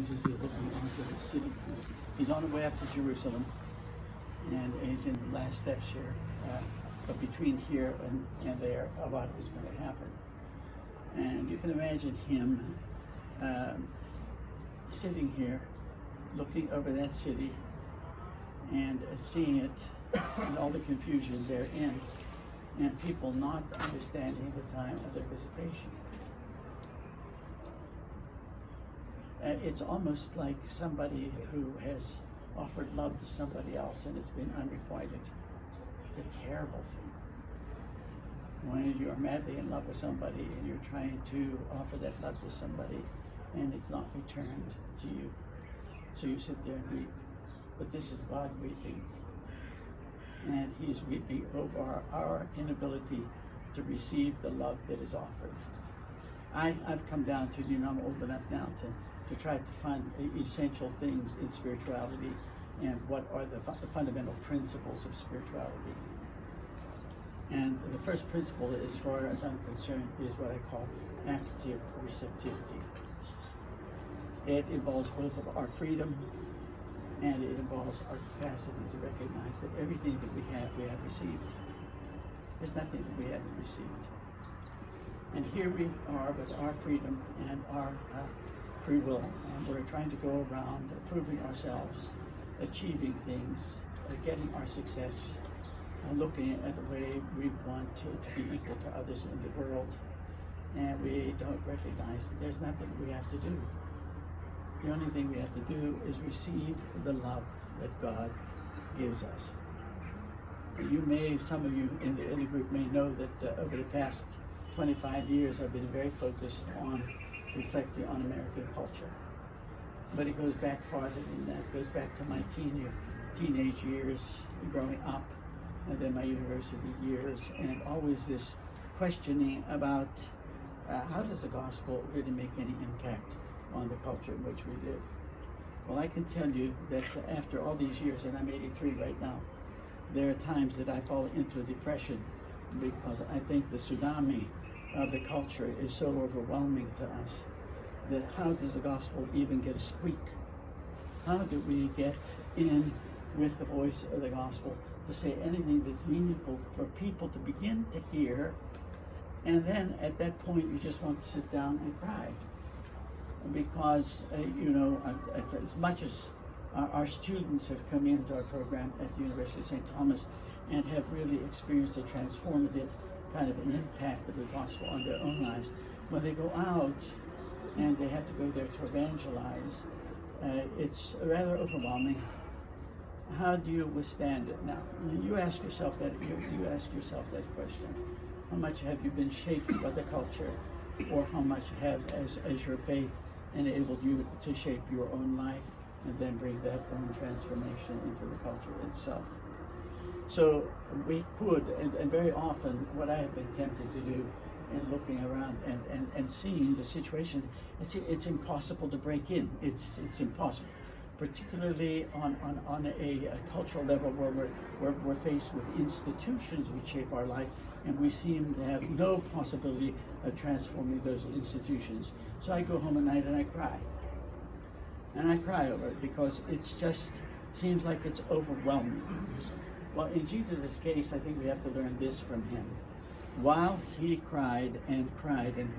Jesus is looking onto the city. He's on the way up to Jerusalem, and he's in the last steps here. But between here and there, a lot is going to happen. And you can imagine him sitting here, looking over that city, and seeing it and all the confusion therein, and people not understanding the time of their visitation. It's almost like somebody who has offered love to somebody else and it's been unrequited. It's a terrible thing. When you're madly in love with somebody and you're trying to offer that love to somebody and it's not returned to you. So you sit there and weep. But this is God weeping. And He is weeping over our inability to receive the love that is offered. I've come down to, I'm old enough now to try to find essential things in spirituality and what are the fundamental principles of spirituality. And the first principle, as far as I'm concerned, is what I call active receptivity. It involves both of our freedom and it involves our capacity to recognize that everything that we have received. There's nothing that we haven't received. And here we are with our freedom and our free will, and we're trying to go around proving ourselves, achieving things, getting our success, and looking at the way we want to be equal to others in the world. And we don't recognize that there's nothing we have to do. The only thing we have to do is receive the love that God gives us. Some of you in the group may know that over the past 25 years I've been very focused on reflecting on American culture. But it goes back farther than that. It goes back to my teenage years, growing up, and then my university years, and always this questioning about how does the gospel really make any impact on the culture in which we live. Well, I can tell you that after all these years, and I'm 83 right now, there are times that I fall into a depression because I think the tsunami of the culture is so overwhelming to us that how does the gospel even get a squeak? How do we get in with the voice of the gospel to say anything that's meaningful for people to begin to hear? And then at that point you just want to sit down and cry, because as much as our students have come into our program at the University of St. Thomas and have really experienced a transformative kind of an impact of the gospel on their own lives, when they go out and they have to go there to evangelize, it's rather overwhelming. How do you withstand it? Now, you ask yourself that question. How much have you been shaped by the culture, or how much as your faith enabled you to shape your own life and then bring that own transformation into the culture itself? So we could, and very often what I have been tempted to do in looking around and seeing the situation, it's impossible to break in. It's impossible, particularly on a cultural level where we're faced with institutions which shape our life, and we seem to have no possibility of transforming those institutions. So I go home at night and I cry. And I cry over it because it's just seems like it's overwhelming. Well, in Jesus' case, I think we have to learn this from him. While he cried and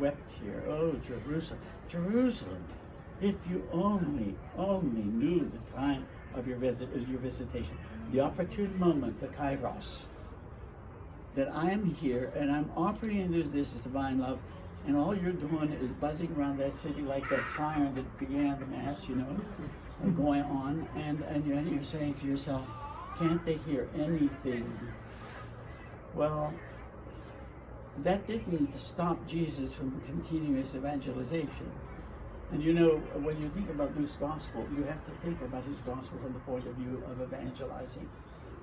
wept here, oh, Jerusalem, Jerusalem, if you only knew the time of your visitation, the opportune moment, the kairos, that I am here and I'm offering you this divine love, and all you're doing is buzzing around that city like that siren that began the mass, going on, and you're saying to yourself, can't they hear anything? Well, that didn't stop Jesus from continuous evangelization. And when you think about Luke's gospel, you have to think about his gospel from the point of view of evangelizing,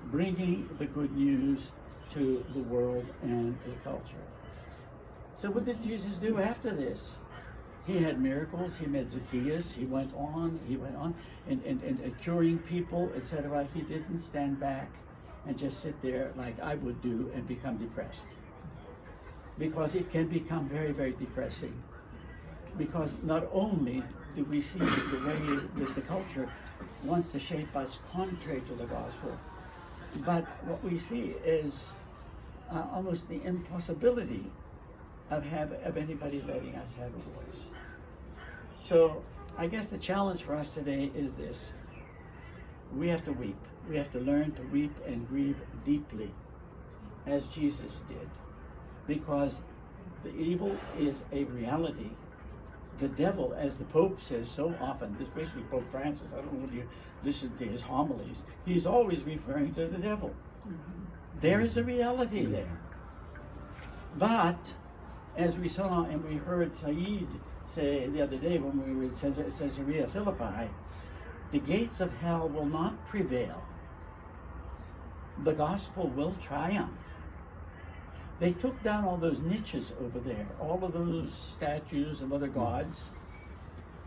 bringing the good news to the world and the culture. So what did Jesus do after this? He had miracles. He met Zacchaeus. He went on and curing people, etc. He didn't stand back and just sit there like I would do and become depressed, because it can become very, very depressing. Because not only do we see the way that the culture wants to shape us contrary to the gospel. But what we see is almost the impossibility of anybody letting us have a voice. So I guess the challenge for us today is this. We have to weep. We have to learn to weep and grieve deeply, as Jesus did, because the evil is a reality. The devil, as the Pope says so often, especially Pope Francis, I don't know when you listen to his homilies, he's always referring to the devil. There is a reality there. But, as we saw and we heard Saeed say the other day when we were in Caesarea Philippi, the gates of hell will not prevail. The gospel will triumph. They took down all those niches over there, all of those statues of other gods,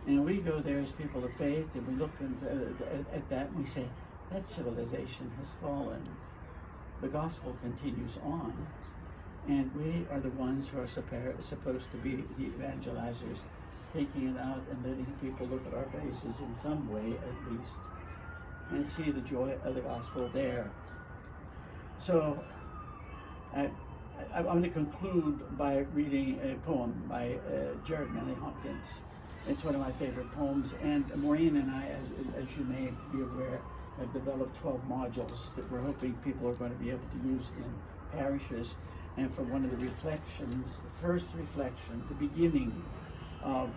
and we go there as people of faith, and we look at that and we say, that civilization has fallen. The gospel continues on, and we are the ones who are supposed to be the evangelizers, taking it out and letting people look at our faces in some way at least, and see the joy of the gospel there. So, I'm going to conclude by reading a poem by Jared Manley Hopkins. It's one of my favorite poems, and Maureen and I, as you may be aware, have developed 12 modules that we're hoping people are going to be able to use in parishes. And for one of the reflections, the first reflection, the beginning of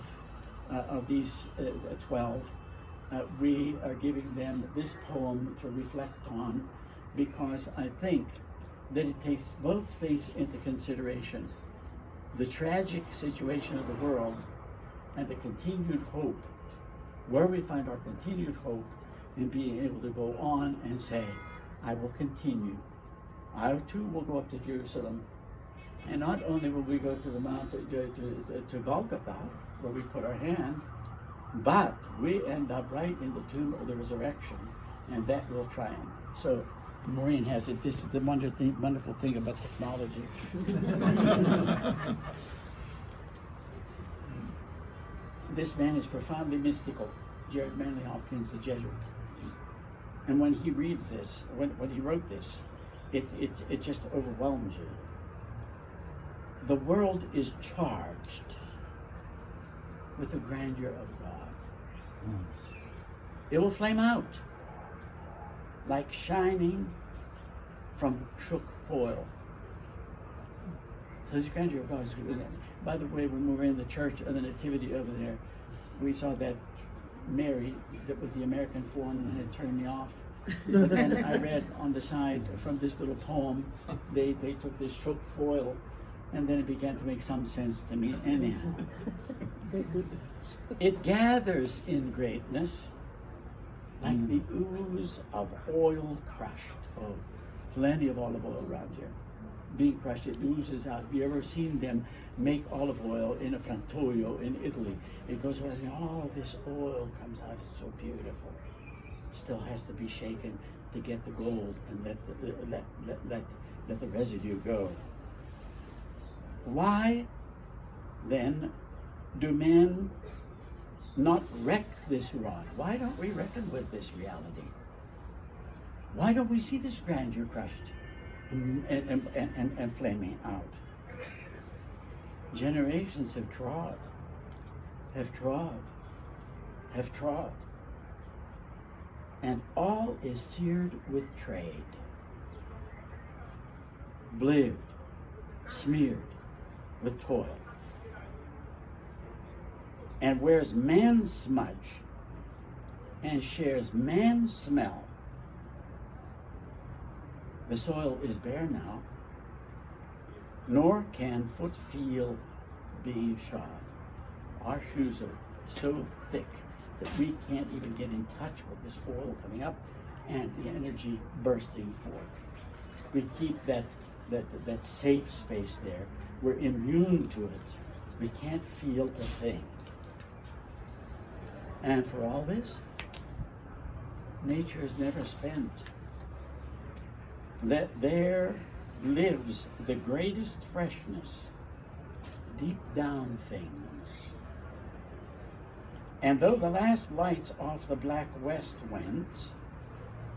these 12, we are giving them this poem to reflect on, because I think that it takes both things into consideration: the tragic situation of the world and the continued hope, where we find our continued hope in being able to go on and say, I will continue. I too will go up to Jerusalem. And not only will we go to the mount to Golgotha, where we put our hand, but we end up right in the tomb of the resurrection, and that will triumph. So Maureen has it. This is the wonderful thing about technology. This man is profoundly mystical, Jared Manley Hopkins, a Jesuit. And when he reads this, when he wrote this, it just overwhelms you. The world is charged with the grandeur of God. It will flame out like shining from shook foil. So this grandeur of God is good. By the way, when we were in the Church of the Nativity over there, we saw that Mary, that was the American form, and it turned me off. But then I read on the side from this little poem, they took this shook foil, and then it began to make some sense to me. Anyhow, it gathers in greatness like the ooze of oil crushed. Oh, plenty of olive oil around here. Being crushed, it oozes out. Have you ever seen them make olive oil in a frantoio in Italy? It goes around and all this oil comes out. It's so beautiful. Still has to be shaken to get the gold and let the residue go. Why then do men not wreck this rod? Why don't we reckon with this reality? Why don't we see this grandeur crushed and flaming out? Generations have trod, and all is seared with trade, bleared, smeared with toil. And wears man's smudge and shares man's smell. The soil is bare now, nor can foot feel being shod. Our shoes are so thick that we can't even get in touch with this oil coming up and the energy bursting forth. We keep that safe space there. We're immune to it. We can't feel a thing. And for all this, nature is never spent. That there lives the greatest freshness, deep down things. And though the last lights off the black west went,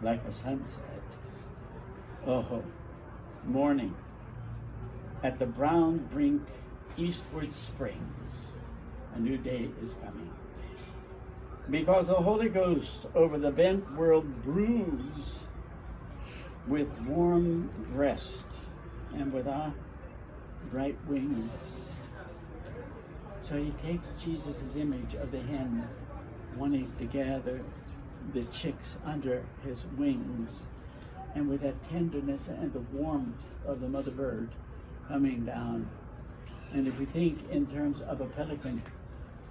like a sunset, oh, morning, at the brown brink eastward springs, a new day is coming. Because the Holy Ghost over the bent world brews with warm breast and with bright wings. So he takes Jesus' image of the hen wanting to gather the chicks under his wings, and with that tenderness and the warmth of the mother bird coming down. And if we think in terms of a pelican,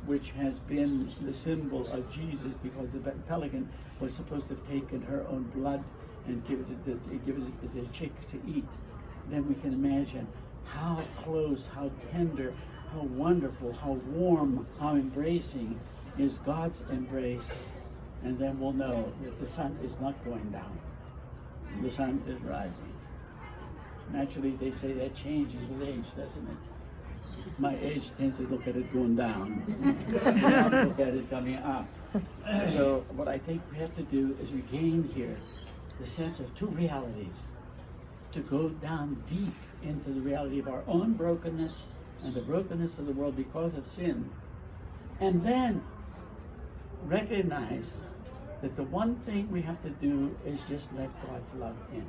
which has been the symbol of Jesus, because the pelican was supposed to have taken her own blood and give it to the chick to eat, then we can imagine how close, how tender, how wonderful, how warm, how embracing is God's embrace. And then we'll know that the sun is not going down. The sun is rising. Naturally, they say that changes with age, doesn't it? My age tends to look at it going down, look at it coming up. So what I think we have to do is regain here the sense of two realities, to go down deep into the reality of our own brokenness and the brokenness of the world because of sin, and then recognize that the one thing we have to do is just let God's love in.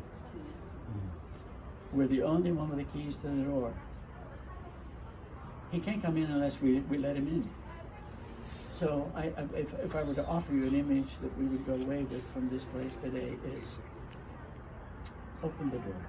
We're the only one with the keys to the door. He can't come in unless we let him in. So if I were to offer you an image that we would go away with from this place today, is open the door.